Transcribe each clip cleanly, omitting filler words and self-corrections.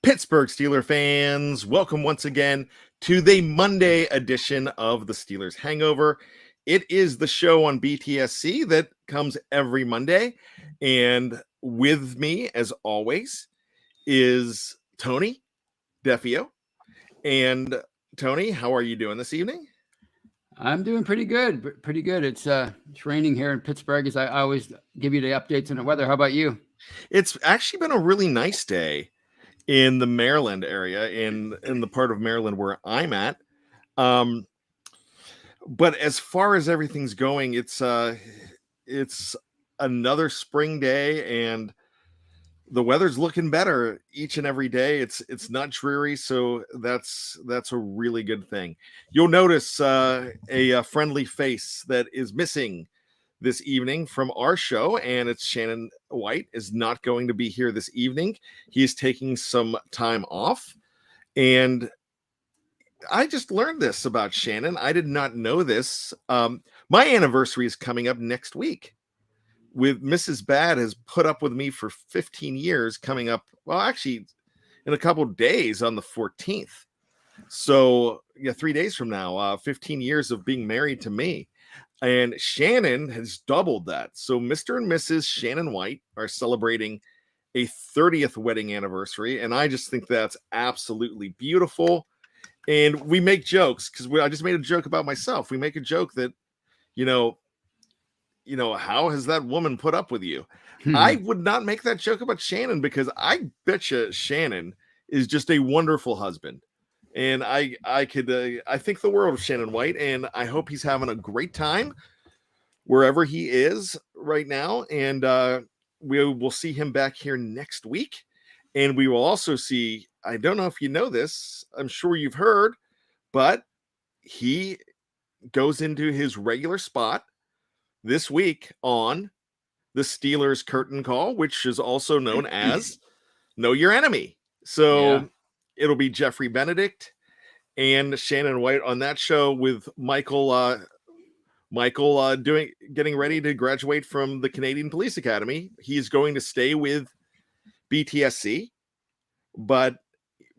Pittsburgh Steelers fans, welcome once again to the Monday edition of the Steelers Hangover. It is the show on BTSC that comes every Monday. And with me, as always, is Tony Defeo. And Tony, how are you doing this evening? I'm doing pretty good. Pretty good. It's raining here in Pittsburgh, as I always give you the updates on the weather. How about you? It's actually been a really nice day in the Maryland area, in the part of Maryland where I'm at. But as far as everything's going, it's another spring day, and the weather's looking better each and every day. It's not dreary, so that's a really good thing. You'll notice a friendly face that is missing this evening from our show, and it's Shannon White is not going to be here this evening. He's taking some time off, and I just learned this about Shannon. I did not know this. My anniversary is coming up next week. With Mrs. Bad has put up with me for 15 years, coming up, well, actually in a couple of days on the 14th. So yeah, 3 days from now, 15 years of being married to me. And Shannon has doubled that. So Mr. and Mrs. Shannon White are celebrating a 30th wedding anniversary. And I just think that's absolutely beautiful. And we make jokes because I just made a joke about myself. We make a joke that, you know, how has that woman put up with you? I would not make that joke about Shannon, because I bet you Shannon is just a wonderful husband. And I think the world of Shannon White, and I hope he's having a great time wherever he is right now. And we will see him back here next week. And we will also see, I don't know if you know this, I'm sure you've heard, but he goes into his regular spot this week on the Steelers Curtain Call, which is also known as Know Your Enemy. So it'll be Jeffrey Benedict and Shannon White on that show, with Michael getting ready to graduate from the Canadian Police Academy. He's going to stay with BTSC, but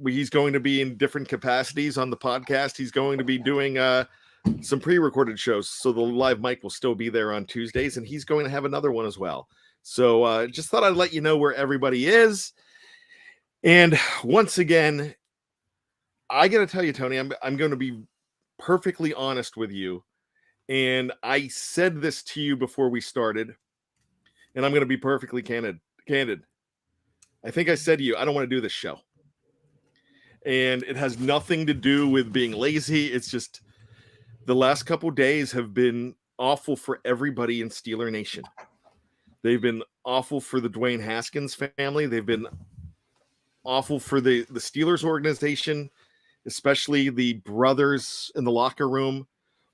he's going to be in different capacities on the podcast. He's going to be doing some pre-recorded shows, so the live mic will still be there on Tuesdays, and he's going to have another one as well. So just thought I'd let you know where everybody is. And once again, I got to tell you, Tony, I'm going to be perfectly honest with you. And I said this to you before we started, and I'm going to be perfectly candid. I think I said to you, I don't want to do this show. And it has nothing to do with being lazy. It's just the last couple days have been awful for everybody in Steeler Nation. They've been awful for the Dwayne Haskins family. They've been awful for the Steelers organization, especially the brothers in the locker room,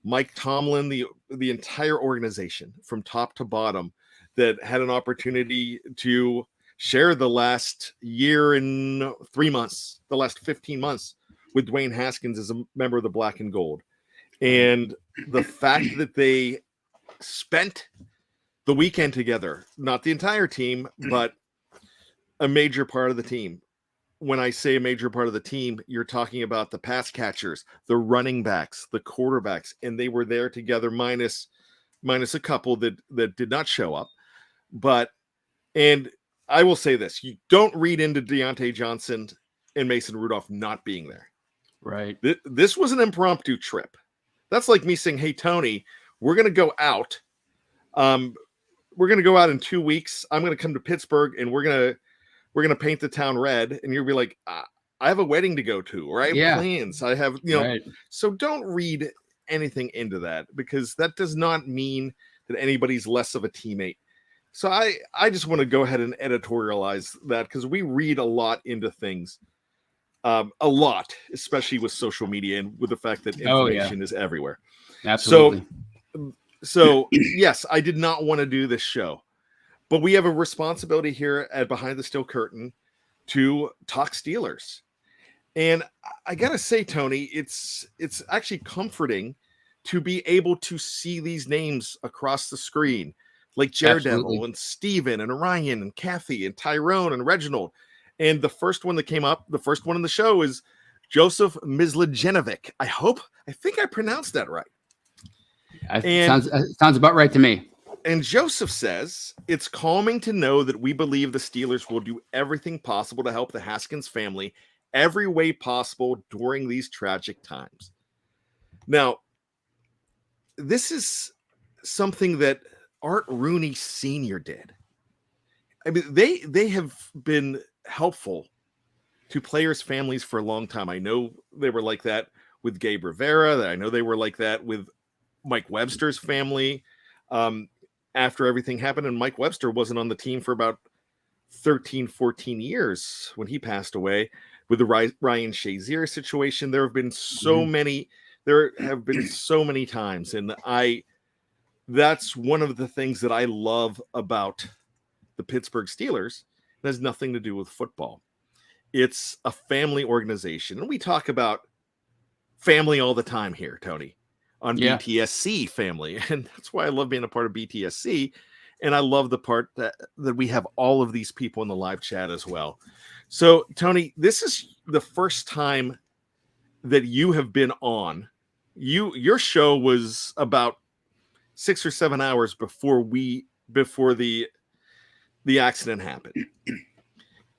Mike Tomlin, the entire organization from top to bottom that had an opportunity to share the last year and 3 months, the last 15 months with Dwayne Haskins as a member of the Black and Gold. And the fact that they spent the weekend together, not the entire team, but a major part of the team. When I say a major part of the team, you're talking about the pass catchers, the running backs, the quarterbacks, and they were there together, minus a couple that did not show up. And I will say this, you don't read into Deontay Johnson and Mason Rudolph not being there. Right. This was an impromptu trip. That's like me saying, hey, Tony, we're going to go out. We're going to go out in 2 weeks. I'm going to come to Pittsburgh, and we're going to paint the town red. And you'll be like, I have a wedding to go to, or I have plans. I have, Right. So don't read anything into that, because that does not mean that anybody's less of a teammate. So I just want to go ahead and editorialize that, because we read a lot into things. A lot, especially with social media and with the fact that information is everywhere. Absolutely. So yes, I did not want to do this show, but we have a responsibility here at Behind the Steel Curtain to talk Steelers. And I got to say, Tony, it's actually comforting to be able to see these names across the screen, like Daredevil and Steven and Ryan and Kathy and Tyrone and Reginald. And the first one that came up, the first one in the show, is Joseph Mislajenovic. I think I pronounced that right. Sounds about right to me. And Joseph says, it's calming to know that we believe the Steelers will do everything possible to help the Haskins family every way possible during these tragic times. Now, this is something that Art Rooney Sr. did. I mean, they have been helpful to players' families for a long time. I know they were like that with Gabe Rivera. I know they were like that with Mike Webster's family. After everything happened, and Mike Webster wasn't on the team for about 13, 14 years when he passed away. With the Ryan Shazier situation, there have been so many times, and that's one of the things that I love about the Pittsburgh Steelers. It has nothing to do with football. It's a family organization, and we talk about family all the time here, Tony, on BTSC family. And that's why I love being a part of BTSC. And I love the part that we have all of these people in the live chat as well. So, Tony, this is the first time that you have been on. Your show was about 6 or 7 hours before the accident happened.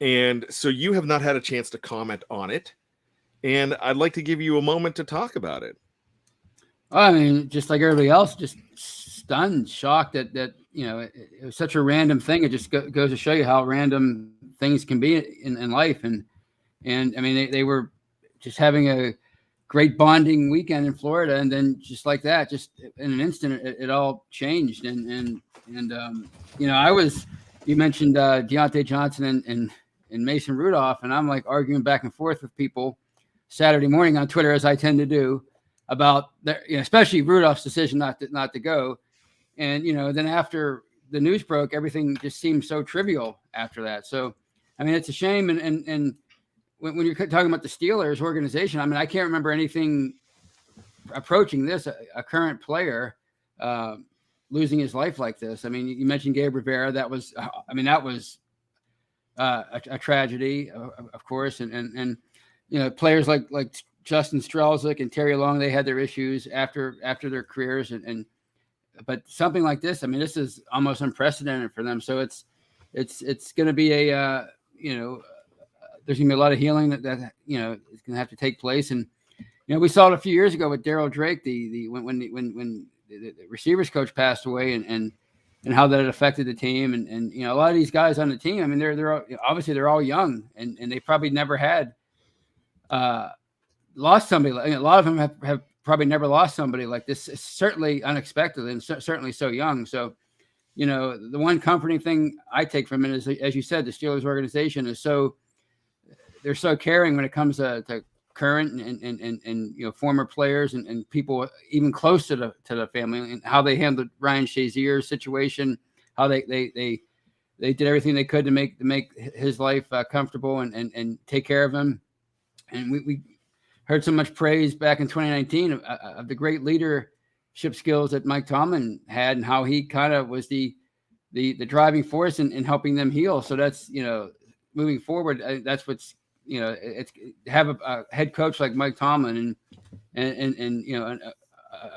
And so you have not had a chance to comment on it. And I'd like to give you a moment to talk about it. I mean, just like everybody else, just stunned, shocked that it was such a random thing. It just goes to show you how random things can be in life. And I mean, they were just having a great bonding weekend in Florida, and then just like that, just in an instant, it all changed. And you mentioned Deontay Johnson and Mason Rudolph, and I'm like arguing back and forth with people Saturday morning on Twitter, as I tend to do, about especially Rudolph's decision not to go. And, then after the news broke, everything just seemed so trivial after that. So, I mean, it's a shame. And when you're talking about the Steelers organization, I mean, I can't remember anything approaching this, a current player losing his life like this. I mean, you mentioned Gabe Rivera. That was a tragedy, of course. And players like Justin Strelzik and Terry Long, they had their issues after their careers, but something like this, I mean, this is almost unprecedented for them. So it's going to be there's going to be a lot of healing that it's going to have to take place. And we saw it a few years ago with Daryl Drake, when the receivers coach passed away, and how that affected the team, and a lot of these guys on the team, I mean, they're obviously they're all young, and they probably never had lost somebody. A lot of them have probably never lost somebody like this. It's certainly unexpected, and certainly so young. So, the one comforting thing I take from it is, as you said, the Steelers organization they're so caring when it comes to current and former players and people even close to the family, and how they handled Ryan Shazier's situation, how they did everything they could to make his life comfortable and take care of him. And we heard so much praise back in 2019 of the great leadership skills that Mike Tomlin had, and how he kind of was the driving force in helping them heal. So that's, moving forward, that's what's, it's have a head coach like Mike Tomlin and an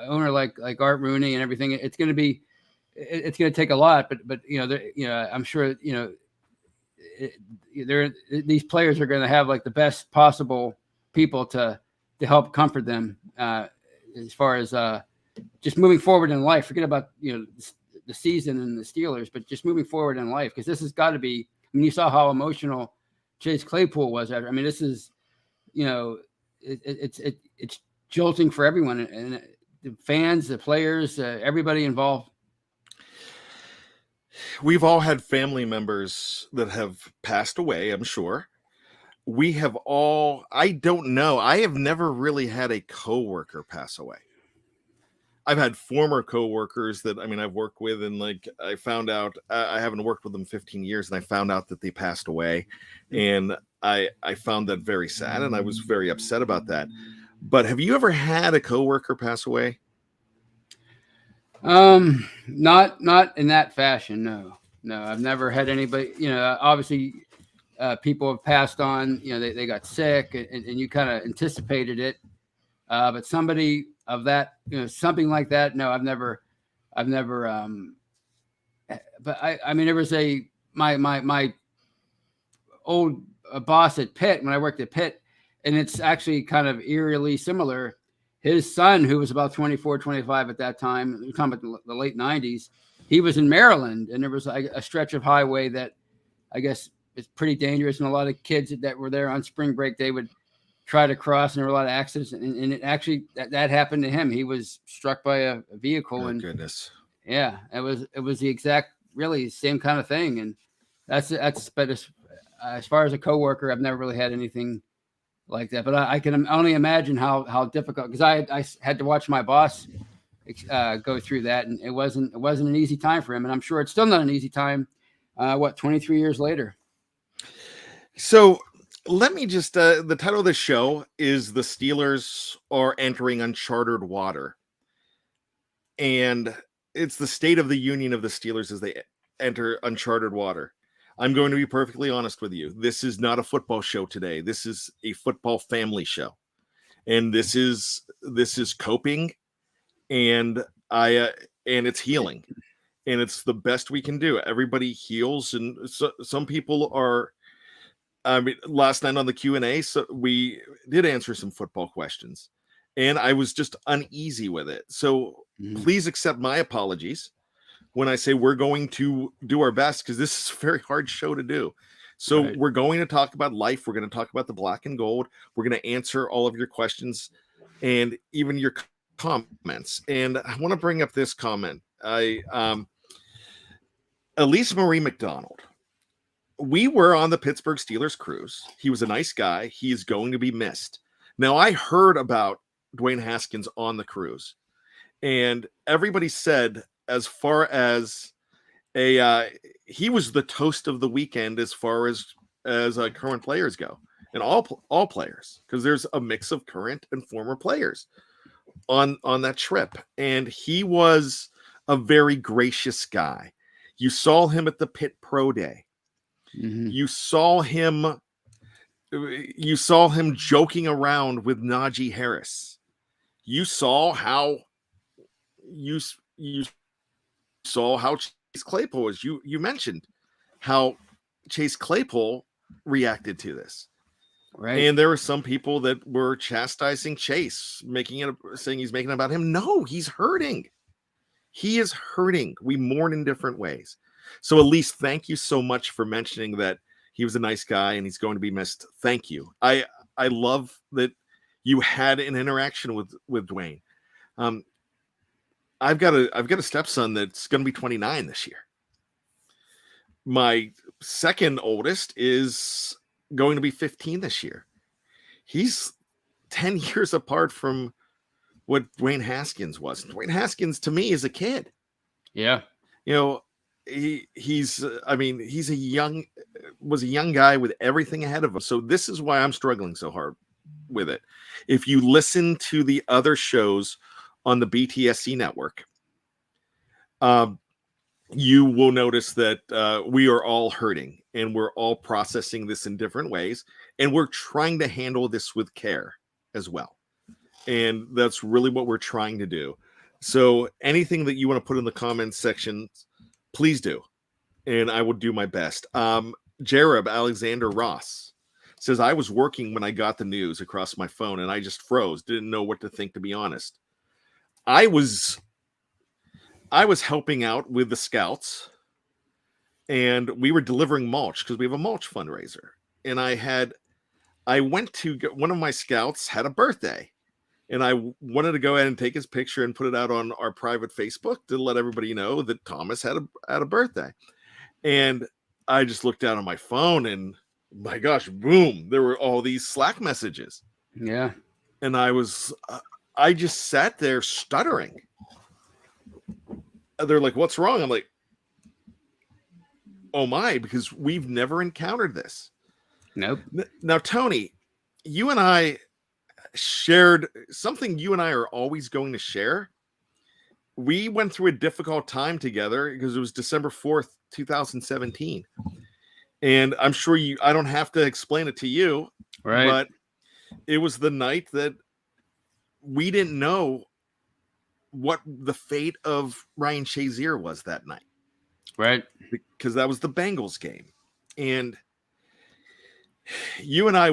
owner like Art Rooney and everything. It's going to take a lot, but I'm sure, these players are going to have like the best possible people to help comfort them as far as just moving forward in life. Forget about the season and the Steelers, but just moving forward in life, because this has got to be. I mean, you saw how emotional Chase Claypool was after. I mean, this is it's jolting for everyone, and the fans, the players, everybody involved. We've all had family members that have passed away, I'm sure. We have all, I don't know. I have never really had a coworker pass away. I've had former coworkers that, I've worked with, and I found out, I haven't worked with them 15 years, and I found out that they passed away. And I found that very sad, and I was very upset about that. But have you ever had a coworker pass away? Not in that fashion. No, I've never had anybody, obviously people have passed on. You know, they got sick, and you kind of anticipated it. But somebody of that, you know, something like that. No, I've never. But I mean, there was my old boss at Pitt when I worked at Pitt, and it's actually kind of eerily similar. His son, who was about 24, 25 at that time, we're talking about the late 90s, he was in Maryland, and there was a stretch of highway that I guess is pretty dangerous, and a lot of kids that were there on spring break, they would try to cross, and there were a lot of accidents, and it actually that happened to him. He was struck by a vehicle, and goodness. Yeah, it was the exact, really same kind of thing, and that's. But as far as a coworker, I've never really had anything like that. But I can only imagine how difficult, because I had to watch my boss go through that, and it wasn't an easy time for him, and I'm sure it's still not an easy time. 23 years later. So let me just the title of the show is "The Steelers Are Entering Unchartered Water," and it's the state of the union of the Steelers as they enter uncharted water. I'm going to be perfectly honest with you. This is not a football show today. This is a football family show. And this is coping, and it's healing. And it's the best we can do. Everybody heals, and some people are, I mean, last night on the Q&A, so we did answer some football questions, and I was just uneasy with it. So please accept my apologies when I say we're going to do our best, because this is a very hard show to do. So We're going to talk about life. We're going to talk about the black and gold. We're going to answer all of your questions and even your comments. And I want to bring up this comment. Elise Marie McDonald. We were on the Pittsburgh Steelers cruise. He was a nice guy. He is going to be missed. Now, I heard about Dwayne Haskins on the cruise, and everybody said, as far as he was the toast of the weekend as far as current players go, and all players, because there's a mix of current and former players on that trip, and he was a very gracious guy. You saw him at the Pitt Pro Day. You saw him joking around with Najee Harris. You saw how Chase Claypool was. You mentioned how Chase Claypool reacted to this. Right. And there were some people that were chastising Chase, saying he's making it about him. No, he's hurting. He is hurting. We mourn in different ways. So Elise, thank you so much for mentioning that he was a nice guy and he's going to be missed. Thank you. I love that you had an interaction with Dwayne. I've got a stepson that's going to be 29 this year. My second oldest is going to be 15 this year. He's 10 years apart from what Dwayne Haskins was. Dwayne Haskins to me is a kid. Yeah. You know, he's a young guy with everything ahead of him. So this is why I'm struggling so hard with it. If you listen to the other shows on the BTSC network, you will notice that we are all hurting and we're all processing this in different ways, and we're trying to handle this with care as well. And that's really what we're trying to do. So anything that you want to put in the comments section, please do, and I will do my best. Jareb Alexander Ross says, I was working when I got the news across my phone and I just froze, didn't know what to think, to be honest. I was helping out with the Scouts, and we were delivering mulch because we have a mulch fundraiser. And I went to get, one of my Scouts had a birthday, and I wanted to go ahead and take his picture and put it out on our private Facebook to let everybody know that Thomas had a birthday. And I just looked down on my phone, and my gosh, boom, there were all these Slack messages. Yeah. And I just sat there stuttering. They're like, what's wrong? I'm like, oh my, because we've never encountered this. Nope. Now, Tony, you and I shared something you and I are always going to share. We went through a difficult time together because it was December 4th, 2017. And I'm sure I don't have to explain it to you, Right. but it was the night that we didn't know what the fate of Ryan Shazier was that night. Right. Because that was the Bengals game. And you and I,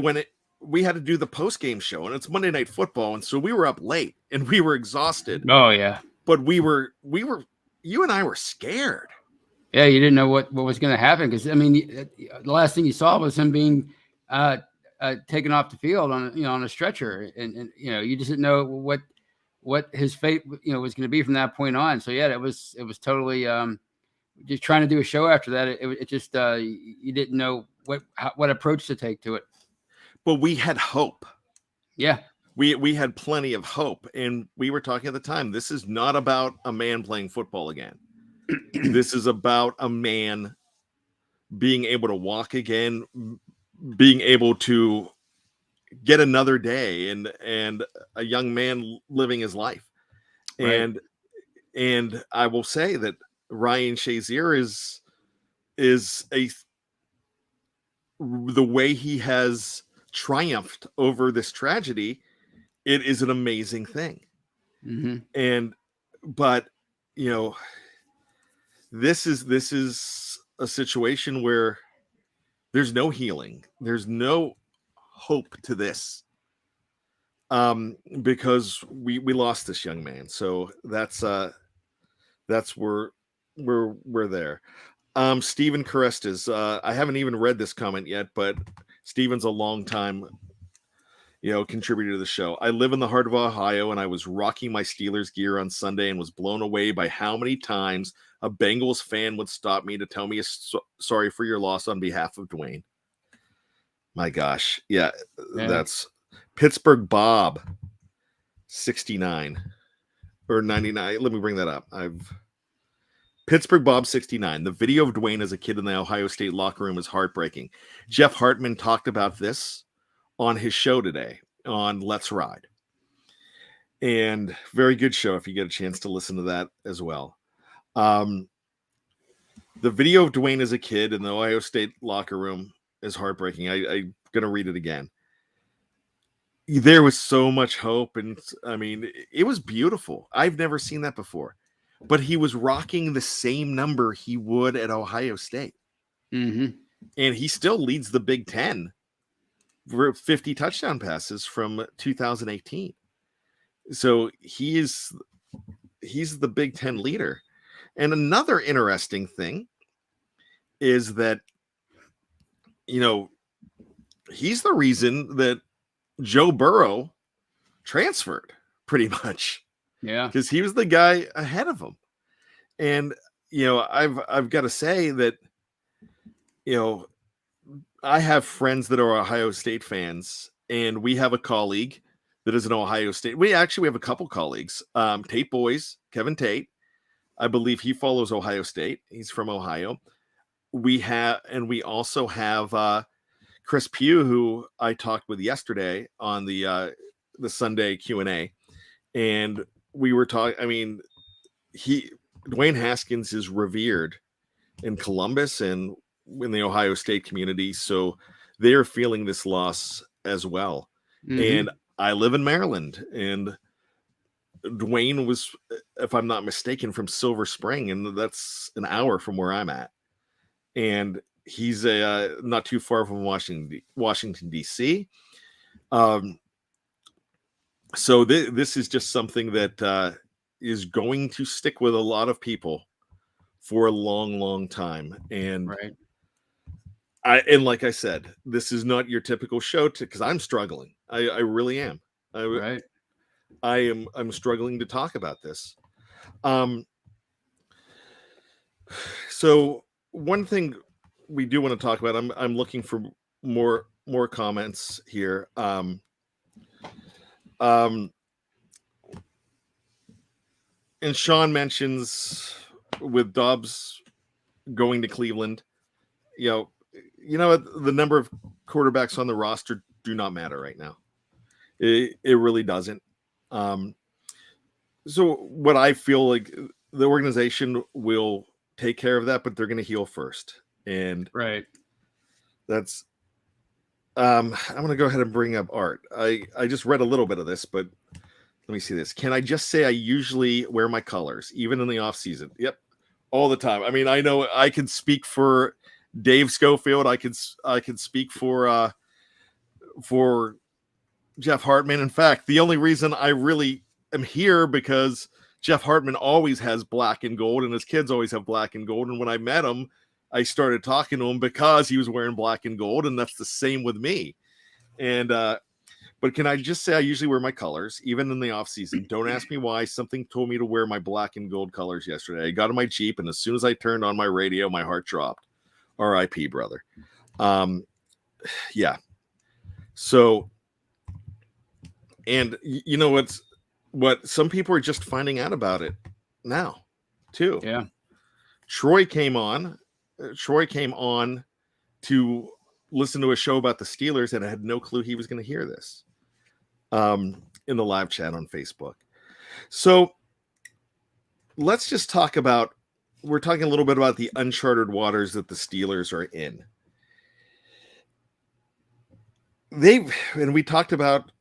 we had to do the post-game show, and it's Monday Night Football, and so we were up late and we were exhausted. Oh yeah. But you and I were scared. Yeah, you didn't know what was going to happen, because I mean, the last thing you saw was him being taken off the field on a stretcher, and you just didn't know what his fate was going to be from that point on. So yeah, it was totally just trying to do a show after that. It just you didn't know what approach to take to it. But we had hope. Yeah. We had plenty of hope, and we were talking at the time, this is not about a man playing football again. This is about a man being able to walk again, being able to get another day, and a young man living his life. Right. And I will say that Ryan Shazier is the way he has triumphed over this tragedy. It is an amazing thing. Mm-hmm. But this is a situation where there's no healing. There's no hope to this. Because we lost this young man. So that's where we're there. Steven Carestas, I haven't even read this comment yet, but Steven's a long time contributor to the show. I live in the heart of Ohio, and I was rocking my Steelers gear on Sunday and was blown away by how many times a Bengals fan would stop me to tell me sorry for your loss on behalf of Dwayne. My gosh. Yeah. That's Pittsburgh Bob 69 or 99. Let me bring that up. Pittsburgh Bob 69. The video of Dwayne as a kid in the Ohio State locker room is heartbreaking. Jeff Hartman talked about this on his show today on Let's Ride. And very good show if you get a chance to listen to that as well. The video of Dwayne as a kid in the Ohio State locker room is heartbreaking. I'm going to read it again. There was so much hope, and I mean, it was beautiful. I've never seen that before. But he was rocking the same number he would at Ohio State. Mm-hmm. And he still leads the Big Ten for 50 touchdown passes from 2018. So he's the Big Ten leader. And another interesting thing is that, he's the reason that Joe Burrow transferred, pretty much. Yeah. Because he was the guy ahead of him. And, I've got to say that, I have friends that are Ohio State fans, and we have a colleague that is an Ohio State. We have a couple colleagues. Tate Boys, Kevin Tate. I believe he follows Ohio State. He's from Ohio. We also have Chris Pugh, who I talked with yesterday on the Sunday Q&A. And we were talking, I mean, Dwayne Haskins is revered in Columbus and in the Ohio State community. So they're feeling this loss as well. Mm-hmm. And I live in Maryland, and Dwayne was, if I'm not mistaken, from Silver Spring, and that's an hour from where I'm at. And he's not too far from Washington, D.C. So this is just something that is going to stick with a lot of people for a long, long time. And right. And like I said, this is not your typical show because I'm struggling. I really am. Right. I'm struggling to talk about this. So one thing we do want to talk about, I'm looking for more comments here. And Sean mentions with Dobbs going to Cleveland, the number of quarterbacks on the roster do not matter right now. It really doesn't. So what I feel like the organization will take care of that, but they're going to heal first. And right. That's I'm going to go ahead and bring up Art. I just read a little bit of this, but let me see this. Can I just say I usually wear my colors, even in the off season? Yep, all the time. I mean, I know I can speak for Dave Schofield. I can speak for Jeff Hartman. In fact, the only reason I really am here because Jeff Hartman always has black and gold, and his kids always have black and gold. And when I met him, I started talking to him because he was wearing black and gold, and that's the same with me. And but can I just say I usually wear my colors, even in the off season? Don't ask me why. Something told me to wear my black and gold colors yesterday. I got in my Jeep, and as soon as I turned on my radio, my heart dropped. R.I.P. brother. Yeah. So, and you know what some people are just finding out about it now, too. Yeah. Troy came on to listen to a show about the Steelers, and I had no clue he was going to hear this in the live chat on Facebook. So let's just talk about, we're talking a little bit about the uncharted waters that the Steelers are in. We talked about,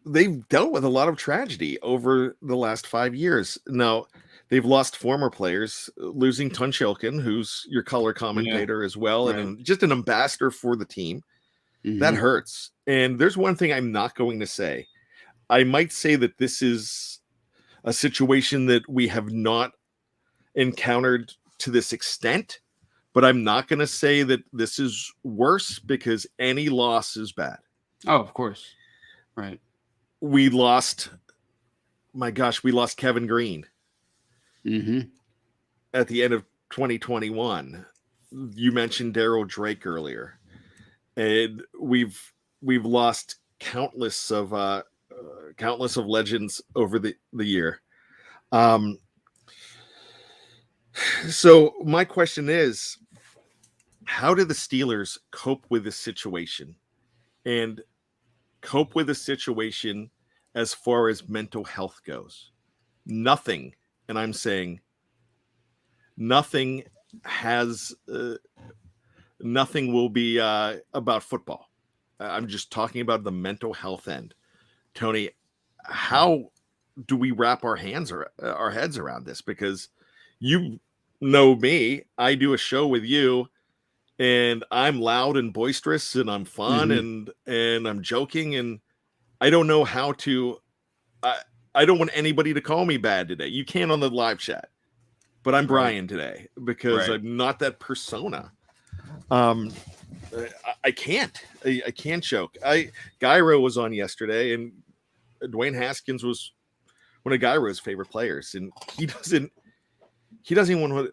they've dealt with a lot of tragedy over the last 5 years. Now, they've lost former players, losing Tunchilkin, who's your color commentator as well, right. and just an ambassador for the team. Mm-hmm. That hurts. And there's one thing I'm not going to say. I might say that this is a situation that we have not encountered to this extent, but I'm not going to say that this is worse because any loss is bad. Oh, of course. Right. We lost Kevin Green. Mm-hmm. At the end of 2021. You mentioned Daryl Drake earlier, and we've lost countless of legends over the year. So my question is, how do the Steelers cope with this situation, and cope with the situation as far as mental health goes? Nothing. And I'm saying nothing will be about football. I'm just talking about the mental health end. Tony, how do we wrap our heads around this? Because you know me, I do a show with you, and I'm loud and boisterous, and I'm fun, and I'm joking, and I don't know how to. I don't want anybody to call me bad today. You can on the live chat, but I'm Bryan today because I'm not that persona. I can't joke. Gyro was on yesterday, and Dwayne Haskins was one of Gyro's favorite players, and he doesn't even want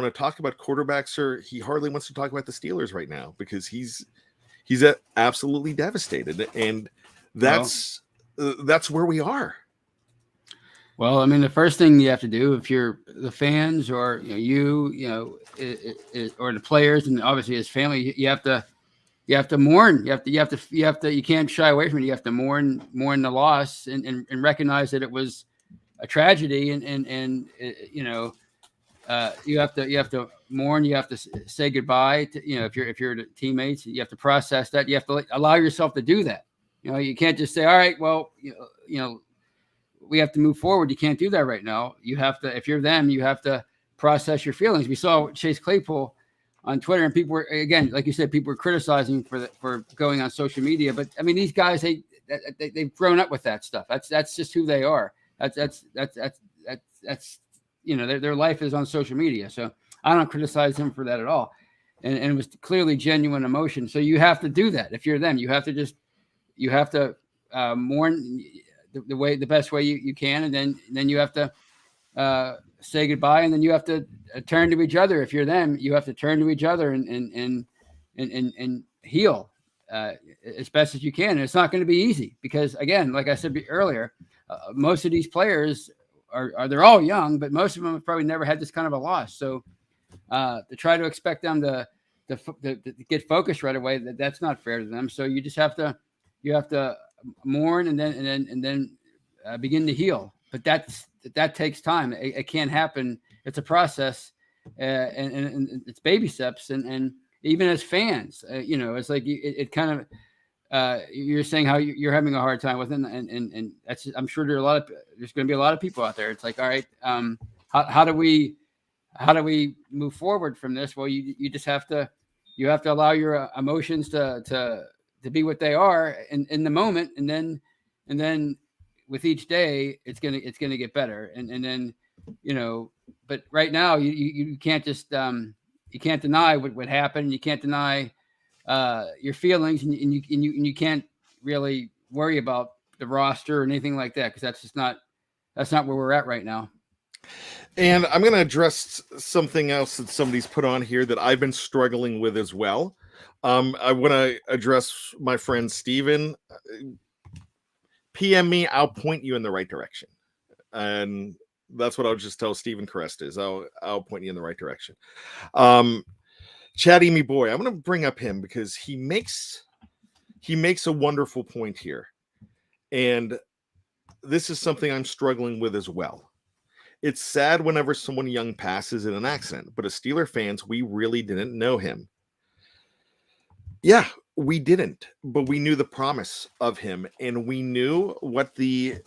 to talk about quarterbacks, or he hardly wants to talk about the Steelers right now because he's absolutely devastated, and that's where we are. Well, I mean, the first thing you have to do, if you're the fans or or the players, and obviously his family, you have to mourn. You can't shy away from it. You have to mourn the loss and recognize that it was a tragedy, and you have to mourn. You have to say goodbye to, if you're the teammates, you have to process that. You have to allow yourself to do that. You can't just say, all right, well, we have to move forward. You can't do that right now. You have to, if you're them, you have to process your feelings. We saw Chase Claypool on Twitter, and people were, again, like you said, people were criticizing for going on social media. But I mean, these guys, they've grown up with that stuff. That's just who they are. That's their life is on social media. So I don't criticize them for that at all. And it was clearly genuine emotion. So you have to do that. If you're them, you have to mourn the best way you can, and then you have to say goodbye, and then you have to turn to each other. If you're them, you have to turn to each other and heal as best as you can. And it's not going to be easy because, again, like I said earlier, most of these players they're all young, but most of them have probably never had this kind of a loss. So to try to expect them to get focused right away, that's not fair to them. So you just have to mourn and then begin to heal. But that takes time. It can't happen. It's a process, and it's baby steps. And even as fans, it's like it kind of. You're saying how you're having a hard time with it, and that's, I'm sure there's going to be a lot of people out there. It's like, all right, how do we move forward from this? Well, you just have to allow your emotions to be what they are in the moment, and then with each day it's gonna get better, and then but right now you can't just you can't deny what happened. You can't deny your feelings, and you can't really worry about the roster or anything like that, because that's not where we're at right now. And I'm going to address something else that somebody's put on here that I've been struggling with as well. I want to address my friend Steven. PM me, I'll point you in the right direction. And that's what I'll just tell Steven Crest is. I'll point you in the right direction. Chatty me boy, I'm going to bring up him because he makes a wonderful point here. And this is something I'm struggling with as well. It's sad whenever someone young passes in an accident, but as Steeler fans, we really didn't know him. Yeah, we didn't, but we knew the promise of him, and we knew what the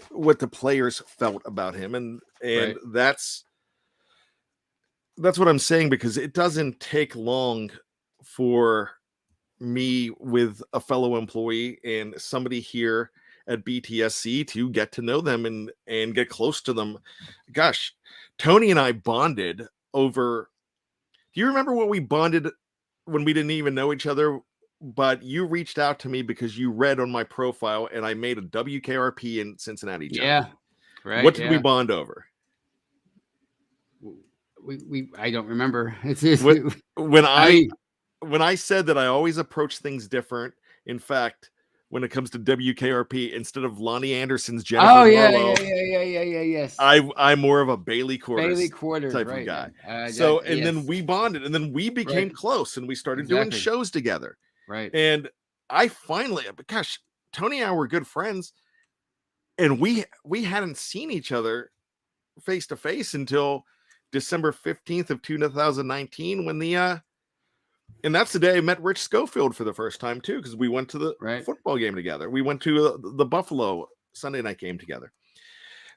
players felt about him, and right. That's what I'm saying, because it doesn't take long for me with a fellow employee and somebody here at BTSC to get to know them and get close to them. Gosh, Tony and I bonded over. Do you remember what we bonded when we didn't even know each other? But you reached out to me because you read on my profile, and I made a WKRP in Cincinnati. John. Yeah, right. What did we bond over? I don't remember. When I said that I always approach things different. In fact, when it comes to WKRP, instead of Lonnie Anderson's Jennifer Marlowe, yes. I'm more of a Bailey Quarters type right. of guy. Then we bonded, and then we became close, and we started doing shows together. Right. And I finally, gosh, Tony and I were good friends, and we hadn't seen each other face to face until December 15th of 2019, when and that's the day I met Rich Schofield for the first time too, because we went to the football game together. We went to the Buffalo Sunday night game together.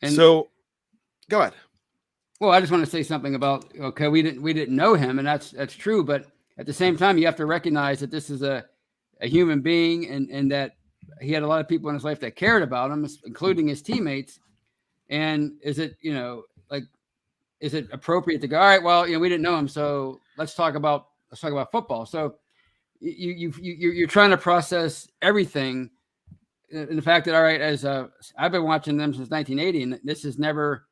And so, go ahead. Well, I just want to say something about, okay, we didn't know him, and that's true, but at the same time, you have to recognize that this is a human being, and that he had a lot of people in his life that cared about him, including his teammates. And is it appropriate to go, all right, well, we didn't know him, so let's talk about football. So you're trying to process everything, and the fact that, all right, as I've been watching them since 1980, and this is never,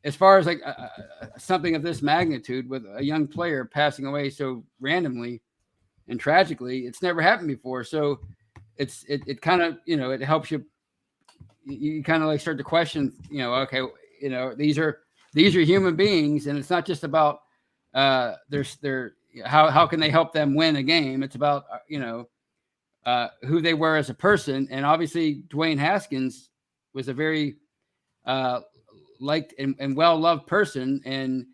as far as like something of this magnitude with a young player passing away so randomly and tragically, it's never happened before. So it kind of, it helps you kind of like start to question, okay, these are human beings, and it's not just about how can they help them win a game. It's about who they were as a person. And obviously Dwayne Haskins was a very liked and well-loved person, and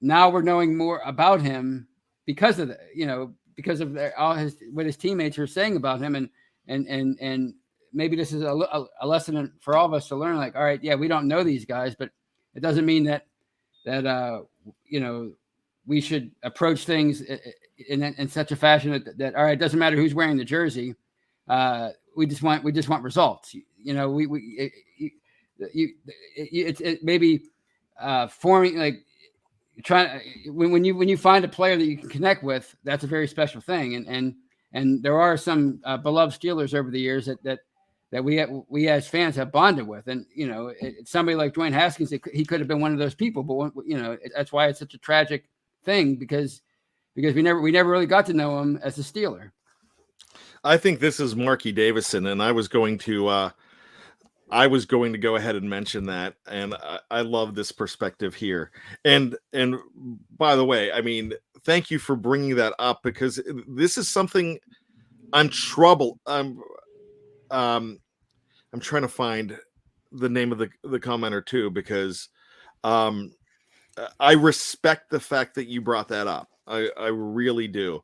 now we're knowing more about him because of what his teammates are saying about him, and maybe this is a lesson for all of us to learn, like, all right, yeah, we don't know these guys, but it doesn't mean that we should approach things in such a fashion that all right, it doesn't matter who's wearing the jersey, we just want results. It maybe forming, like, trying, when you find a player that you can connect with, that's a very special thing. And there are some beloved Steelers over the years that we as fans have bonded with. And somebody like Dwayne Haskins, he could have been one of those people, but that's why it's such a tragic thing, because we never really got to know him as a Steeler. I think this is Marky Davison, and I was going to go ahead and mention that, and I love this perspective here. And by the way, I mean, thank you for bringing that up, because this is something I'm troubled. I'm trying to find the name of the commenter too, because I respect the fact that you brought that up. I really do.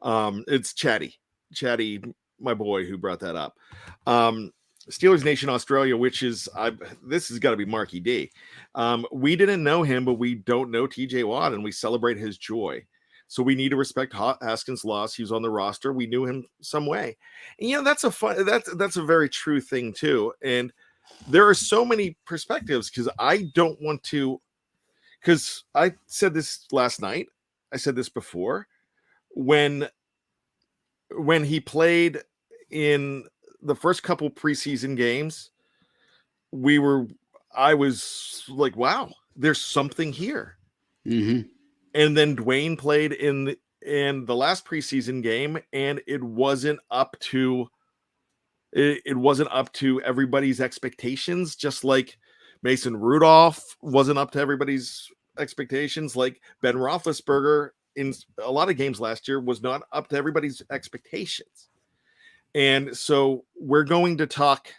It's Chatty, my boy, who brought that up. Steelers Nation Australia, which is this has got to be Marky D. We didn't know him, but we don't know TJ Watt, and we celebrate his joy. So we need to respect Haskins' loss. He was on the roster. We knew him some way. And, that's a very true thing too. And there are so many perspectives because I don't want to. Because I said this last night. I said this before. When he played in the first couple preseason games, I was like, wow, there's something here. Mm-hmm. And then Dwayne played in the last preseason game, and it wasn't up to everybody's expectations, just like Mason Rudolph wasn't up to everybody's expectations, like Ben Roethlisberger in a lot of games last year was not up to everybody's expectations. And so we're going to talk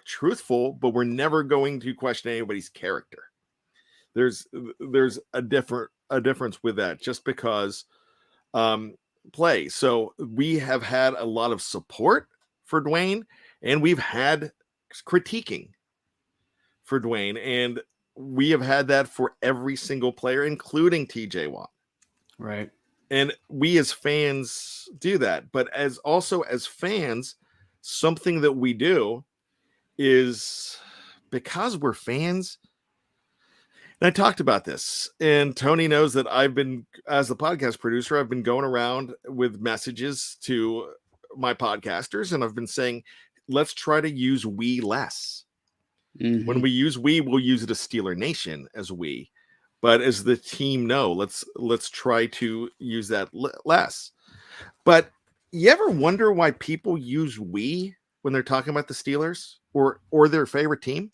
truthful, but we're never going to question anybody's character. There's a difference with that, just because play. So we have had a lot of support for Dwayne, and we've had critiquing for Dwayne, and we have had that for every single player, including TJ Watt. Right. And we as fans do that. But as fans, something that we do is, because we're fans. And I talked about this, and Tony knows that as the podcast producer, I've been going around with messages to my podcasters, and I've been saying, let's try to use we less. Mm-hmm. When we use we, we'll use it as Steeler Nation as we. But as the team, no, let's try to use that less. But you ever wonder why people use we when they're talking about the Steelers or their favorite team?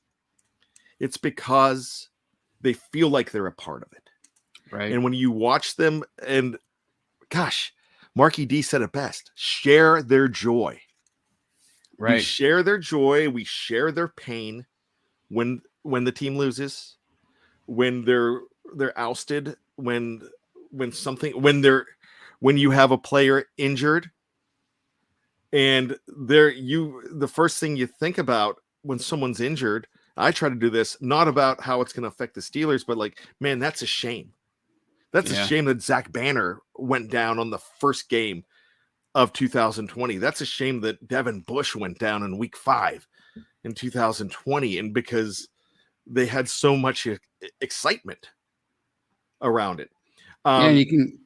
It's because they feel like they're a part of it. Right. And when you watch them, and gosh, Marky D said it best, share their joy. Right. We share their joy. We share their pain when the team loses, when they're ousted, when you have a player injured, and the first thing you think about when someone's injured, I try to do this not about how it's going to affect the Steelers, but like, man, that's a shame. That's a shame that Zach Banner went down on the first game of 2020. That's a shame that Devin Bush went down in week 5 in 2020. And because they had so much excitement around it. You can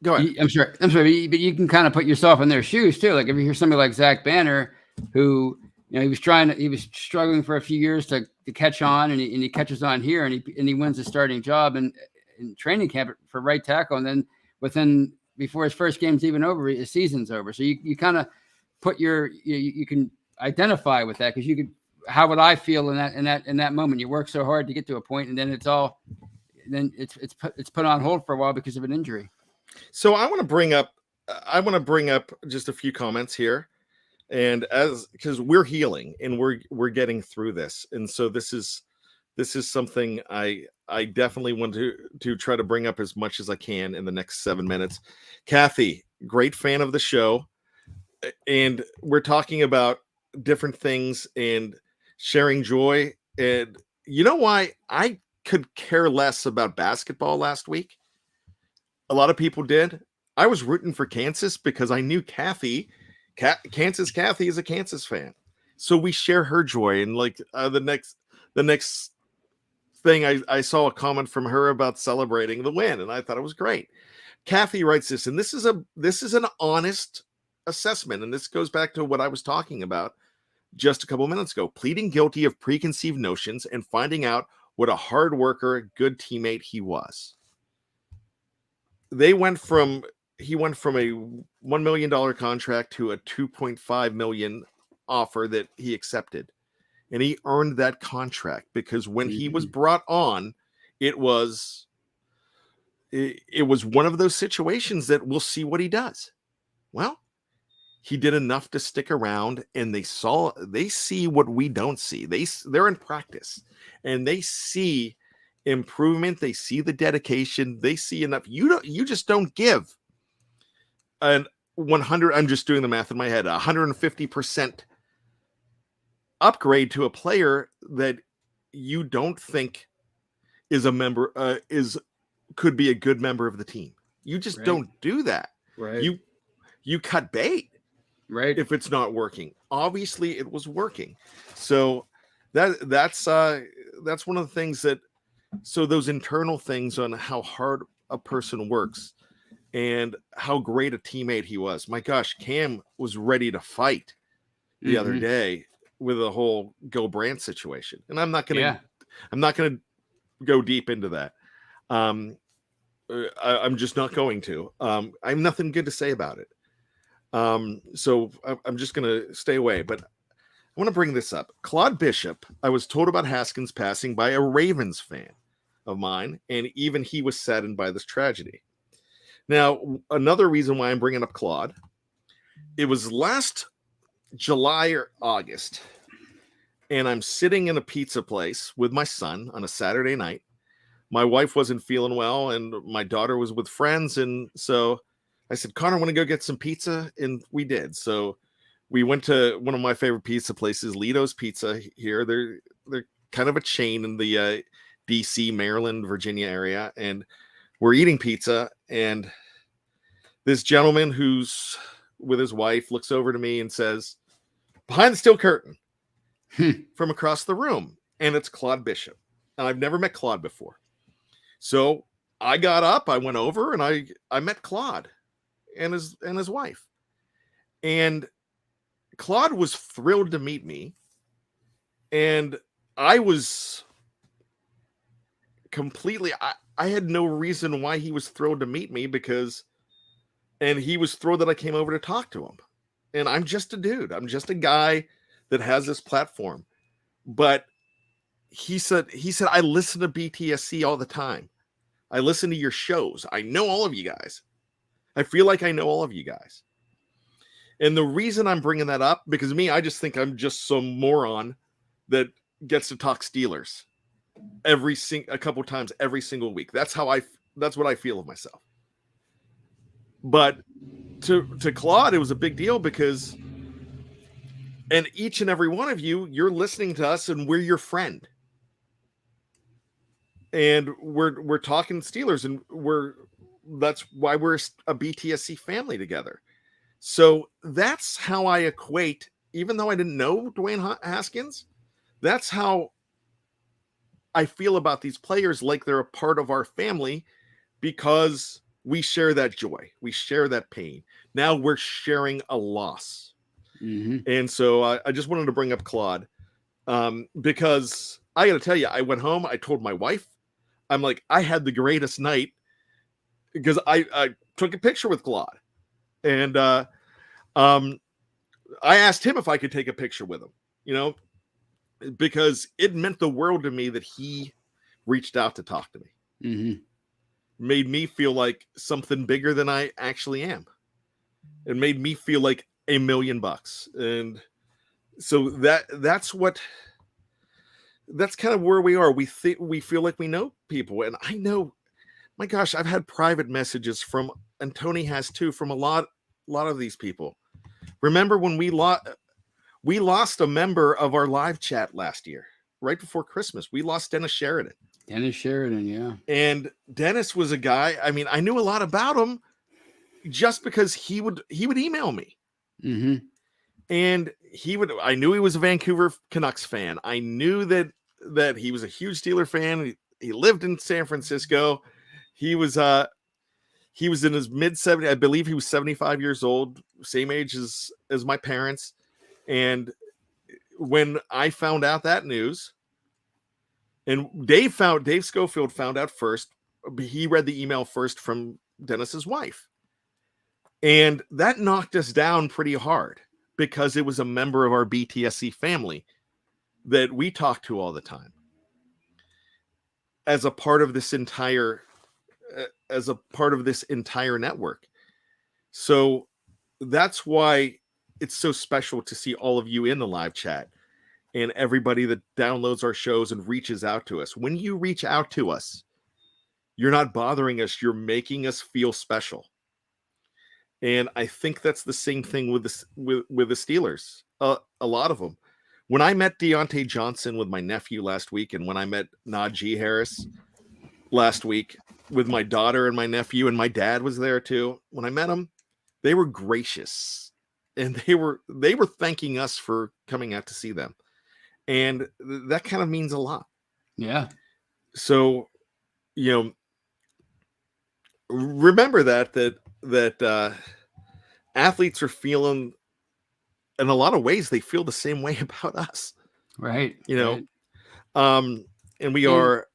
go ahead. I'm sorry, but you can kind of put yourself in their shoes too. Like if you hear somebody like Zach Banner, who, he was struggling for a few years to catch on, and he catches on here, and he wins a starting job in training camp for right tackle, and then before his first game's even over, his season's over. So you kind of put you can identify with that, because you could. How would I feel in that moment? You work so hard to get to a point, and then it's put on hold for a while because of an injury. So I want to bring up just a few comments here. And because we're healing and we're getting through this, and so this is something I definitely want to try to bring up as much as I can in the next 7 minutes. Kathy, great fan of the show, and we're talking about different things and sharing joy. And you know why I could care less about basketball last week? A lot of people did. I was rooting for Kansas because I knew Kathy is a Kansas fan, so we share her joy. And like the next thing, I saw a comment from her about celebrating the win, and I thought it was great. Kathy writes this, and this is an honest assessment, and this goes back to what I was talking about just a couple minutes ago: pleading guilty of preconceived notions and finding out what a hard worker, good teammate he was. He went from a $1 million contract to a $2.5 million offer that he accepted. And he earned that contract because when he was brought on, it was one of those situations that we'll see what he does. Well, he did enough to stick around, and they see what we don't see. They're in practice, and they see improvement. They see the dedication. They see enough. You just don't give an 100, I'm just doing the math in my head, 150% upgrade to a player that you don't think is a member, could be a good member of the team. You just Right. don't do that. Right. You cut bait Right. if it's not working. Obviously it was working. So that's one of the things that, so those internal things on how hard a person works and how great a teammate he was. My gosh, Cam was ready to fight the other day with the whole Go Brand situation. And I'm not going to go deep into that. I'm just not going to. I have nothing good to say about it. So I'm just going to stay away. But I want to bring this up. Claude Bishop, I was told about Haskins passing by a Ravens fan of mine, and even he was saddened by this tragedy. Now, another reason why I'm bringing up Claude, it was last July or August, and I'm sitting in a pizza place with my son on a Saturday night. My wife wasn't feeling well, and my daughter was with friends, and so I said, Connor, want to go get some pizza? And we did. So we went to one of my favorite pizza places, Lito's Pizza here. They're kind of a chain in the DC, Maryland, Virginia area, and we're eating pizza, and this gentleman who's with his wife looks over to me and says, behind the steel curtain from across the room, and it's Claude Bishop. And I've never met Claude before. So I got up, I went over, and I met Claude and his wife. And Claude was thrilled to meet me. And I was completely, I had no reason why he was thrilled to meet me, and he was thrilled that I came over to talk to him. And I'm just a dude. I'm just a guy that has this platform. But he said, I listen to BTSC all the time. I listen to your shows. I know all of you guys. I feel like I know all of you guys. And the reason I'm bringing that up, because I just think I'm just some moron that gets to talk Steelers a couple times every single week. That's what I feel of myself. But to Claude, it was a big deal because, and each and every one of you, you're listening to us and we're your friend. And we're talking Steelers, and that's why we're a BTSC family together. So that's how I equate, even though I didn't know Dwayne Haskins, that's how I feel about these players, like they're a part of our family, because we share that joy. We share that pain. Now we're sharing a loss. And so I just wanted to bring up Claude because I got to tell you, I went home, I told my wife, I'm like, I had the greatest night because I took a picture with Claude, and I asked him if I could take a picture with him, because it meant the world to me that he reached out to talk to me. Made me feel like something bigger than I actually am. It made me feel like $1 million. And so that's kind of where we are. We feel like we know people. And I know, my gosh, I've had private messages from, and Tony has too, from a lot of these people. Remember when we lost a member of our live chat last year, right before Christmas? We lost Dennis Sheridan. Yeah. And Dennis was a guy, I knew a lot about him just because he would email me. And I knew he was a Vancouver Canucks fan. I knew that he was a huge Steeler fan. He lived in San Francisco. He was in his mid-70s. I believe he was 75 years old, same age as my parents. And when I found out that news, and Dave Schofield found out first. He read the email first from Dennis's wife. And that knocked us down pretty hard because it was a member of our BTSC family that we talk to all the time as a part of this entire network. So that's why it's so special to see all of you in the live chat and everybody that downloads our shows and reaches out to us. When you reach out to us, you're not bothering us. You're making us feel special. And I think that's the same thing with with the Steelers. A lot of them. When I met Deontay Johnson with my nephew last week, and when I met Najee Harris last week with my daughter and my nephew, and my dad was there too. When I met them, they were gracious, and they were thanking us for coming out to see them, and that kind of means a lot. Yeah. So, you know, remember that athletes are feeling, in a lot of ways, they feel the same way about us. Right. You know, right. And we are,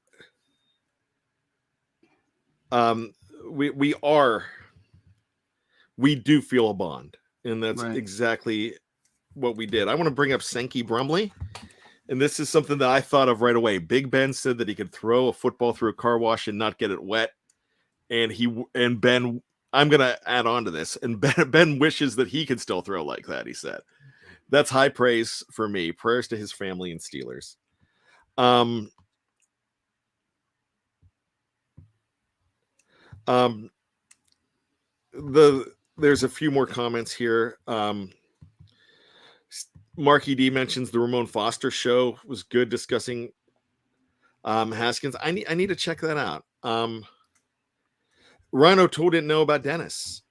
we do feel a bond, and that's Right. exactly what we did. I want to bring up Sankey Brumley, and this is something that I thought of right away. Big Ben said that he could throw a football through a car wash and not get it wet, and Ben, I'm gonna add on to this, and Ben wishes that he could still throw like that. He said, "That's high praise for me. Prayers to his family and Steelers." There's a few more comments here. Marky D mentions the Ramon Foster show was good, discussing Haskins. I need to check that out. Ryan O'Toole didn't know about Dennis.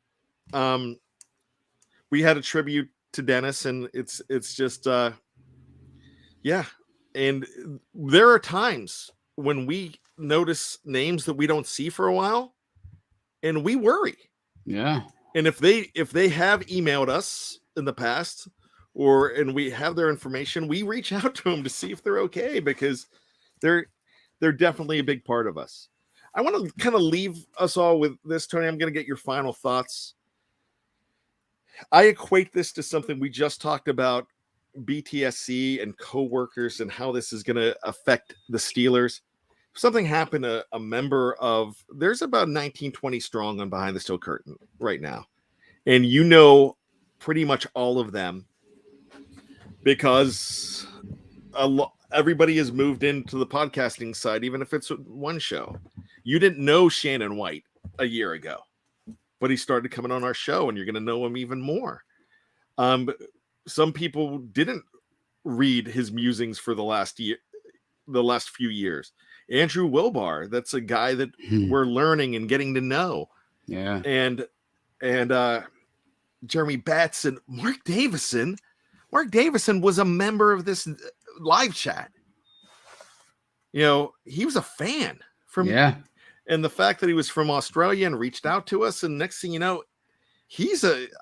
We had a tribute to Dennis, and it's just yeah. And there are times when we notice names that we don't see for a while, and we worry. Yeah. And if they have emailed us in the past, and we have their information, we reach out to them to see if they're okay, because they're definitely a big part of us. I want to kind of leave us all with this, Tony. I'm going to get your final thoughts. I equate this to something we just talked about, BTSC and coworkers, and how this is going to affect the Steelers. If something happened to a member of, there's about 19-20 strong on Behind the Steel Curtain right now, and you know pretty much all of them, because everybody has moved into the podcasting side, even if it's one show. You didn't know Shannon White a year ago, but he started coming on our show, and you're going to know him even more. Some people didn't read his musings for the last few years. Andrew Wilbar, that's a guy that we're learning and getting to know. Yeah. And Jeremy Betts and Mark Davison. Mark Davison was a member of this live chat. You know, he was a fan from, and the fact that he was from Australia and reached out to us, and next thing you know,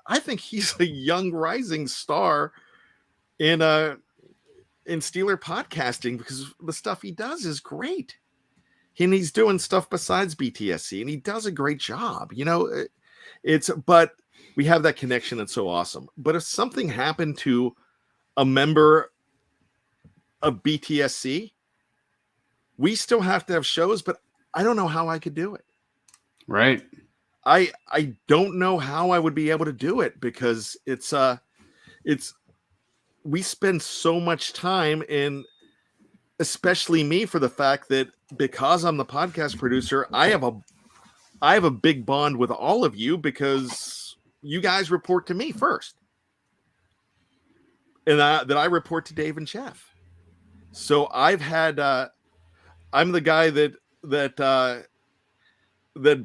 I think he's a young rising star in Steeler podcasting, because the stuff he does is great. And he's doing stuff besides BTSC, and he does a great job. You know, but we have that connection that's so awesome. But if something happened to a member of BTSC, we still have to have shows, but I don't know how I could do it. Right. I don't know how I would be able to do it, because we spend so much time in, especially me, for the fact that because I'm the podcast producer, I have a big bond with all of you, because you guys report to me first, and that I report to Dave and Jeff. So I've had I'm the guy that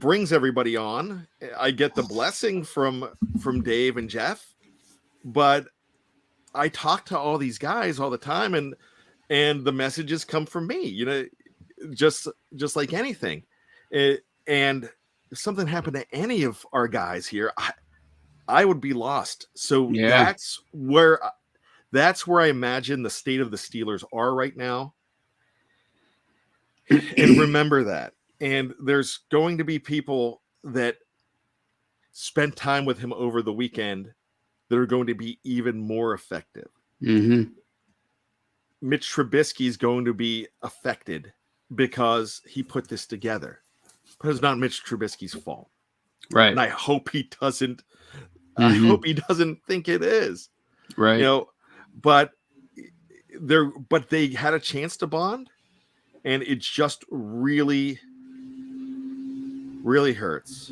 brings everybody on. I get the blessing from Dave and Jeff, but I talk to all these guys all the time, and the messages come from me, you know, just like anything. And if something happened to any of our guys here, I would be lost. So that's where I imagine the state of the Steelers are right now. And remember that. And there's going to be people that spent time with him over the weekend that are going to be even more effective. Mm-hmm. Mitch Trubisky is going to be affected because he put this together. But it's not Mitch Trubisky's fault. Right. And I hope he doesn't. Mm-hmm. I hope he doesn't think it is. Right. You know, but they had a chance to bond, and it just really, really hurts.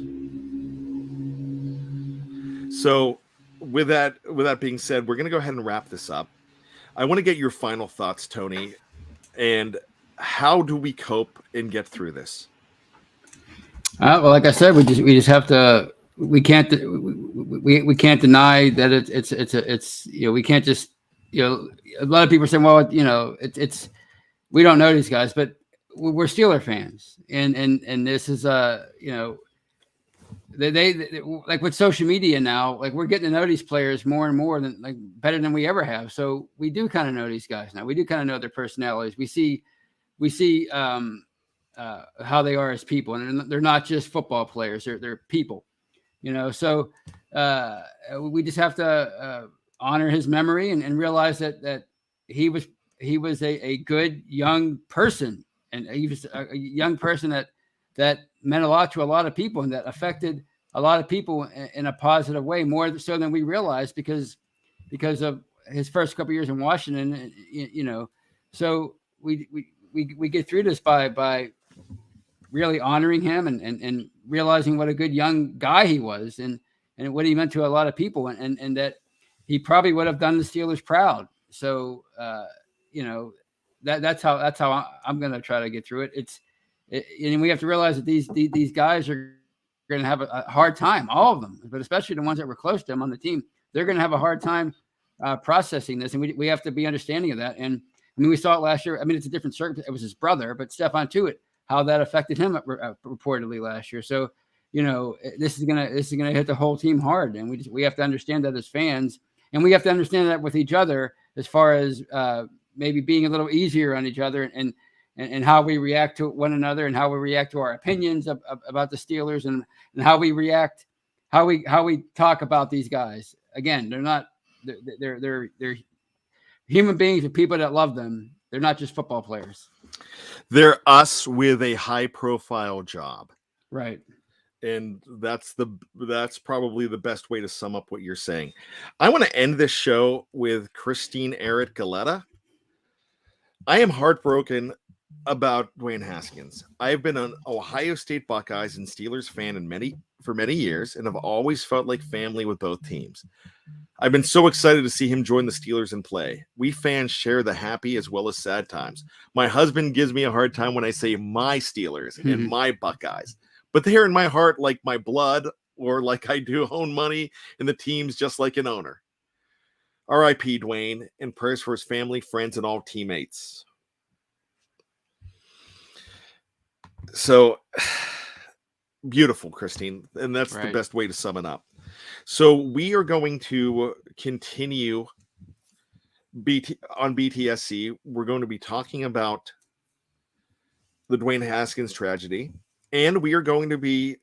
So with that being said, we're going to go ahead and wrap this up. I want to get your final thoughts, Tony, and how do we cope and get through this? Well, like I said, we just have to. We can't deny that it's we can't just a lot of people say, well, it's we don't know these guys, but we're Steeler fans, and this is they like with social media now, like we're getting to know these players more and more than like better than we ever have. So we do kind of know these guys now. We do kind of know their personalities. We see how they are as people, and they're not just football players. They're people, So we just have to honor his memory and realize that he was a good young person, and he was a young person that meant a lot to a lot of people and that affected a lot of people in a positive way, more so than we realized because of his first couple of years in Washington. So we get through this by really honoring him and realizing what a good young guy he was and what he meant to a lot of people and that he probably would have done the Steelers proud. So that's how I'm going to try to get through it. And we have to realize that these guys are going to have a hard time, all of them, but especially the ones that were close to him on the team. They're going to have a hard time processing this, and we have to be understanding of that. And I mean, we saw it last year. I mean, it's a different circumstance. It was his brother, but Stephon Tuitt, how that affected him reportedly last year. So, this is gonna hit the whole team hard, and we have to understand that as fans, and we have to understand that with each other as far as maybe being a little easier on each other and how we react to one another and how we react to our opinions about the Steelers and how we react, how we talk about these guys. Again, they're human beings and people that love them. They're not just football players. They're us with a high profile job. Right. And that's probably the best way to sum up what you're saying. I want to end this show with Christine Arrett Galetta. I am heartbroken about Dwayne Haskins. I've been an Ohio State Buckeyes and Steelers fan for many years and have always felt like family with both teams. I've been so excited to see him join the Steelers and play. We fans share the happy as well as sad times. My husband gives me a hard time when I say my Steelers and my Buckeyes, but they're in my heart like my blood, or like I do own money in the teams just like an owner. R.I.P. Dwayne, and prayers for his family, friends, and all teammates. So beautiful, Christine, and that's right. The best way to sum it up. So we are going to continue on BTSC. We're going to be talking about the Dwayne Haskins tragedy, and we are going to be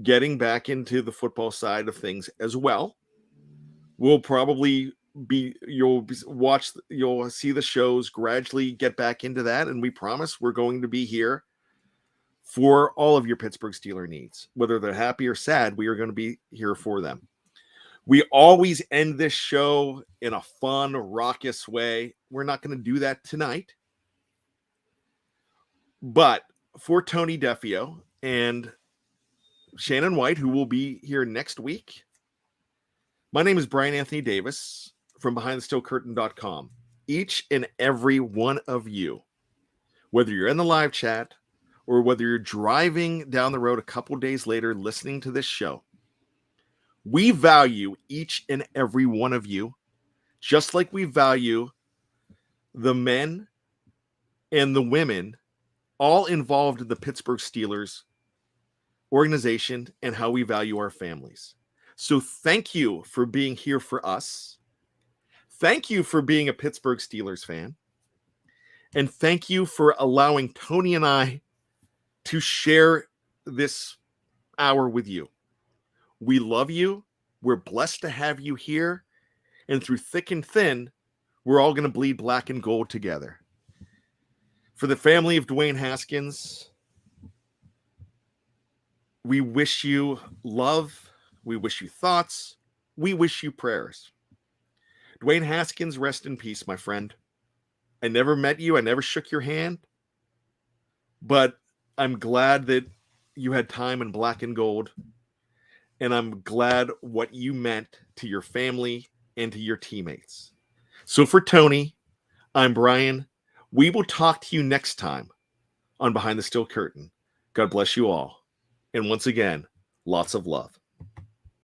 getting back into the football side of things as well. We'll probably you'll see the shows gradually get back into that, and we promise we're going to be here for all of your Pittsburgh Steeler needs. Whether they're happy or sad, we are going to be here for them. We always end this show in a fun, raucous way. We're not going to do that tonight. But for Tony Defeo and Shannon White, who will be here next week, my name is Bryan Anthony Davis from BehindTheSteelCurtain.com. Each and every one of you, whether you're in the live chat or whether you're driving down the road a couple days later listening to this show, we value each and every one of you, just like we value the men and the women all involved in the Pittsburgh Steelers organization and how we value our families. So thank you for being here for us. Thank you for being a Pittsburgh Steelers fan. And thank you for allowing Tony and I to share this hour with you. We love you. We're blessed to have you here. And through thick and thin, we're all going to bleed black and gold together. For the family of Dwayne Haskins, we wish you love. We wish you thoughts. We wish you prayers. Dwayne Haskins, rest in peace, my friend. I never met you. I never shook your hand. But I'm glad that you had time in black and gold and I'm glad what you meant to your family and to your teammates. So for Tony, I'm Bryan. We will talk to you next time on Behind the Steel Curtain. God bless you all. And once again, lots of love.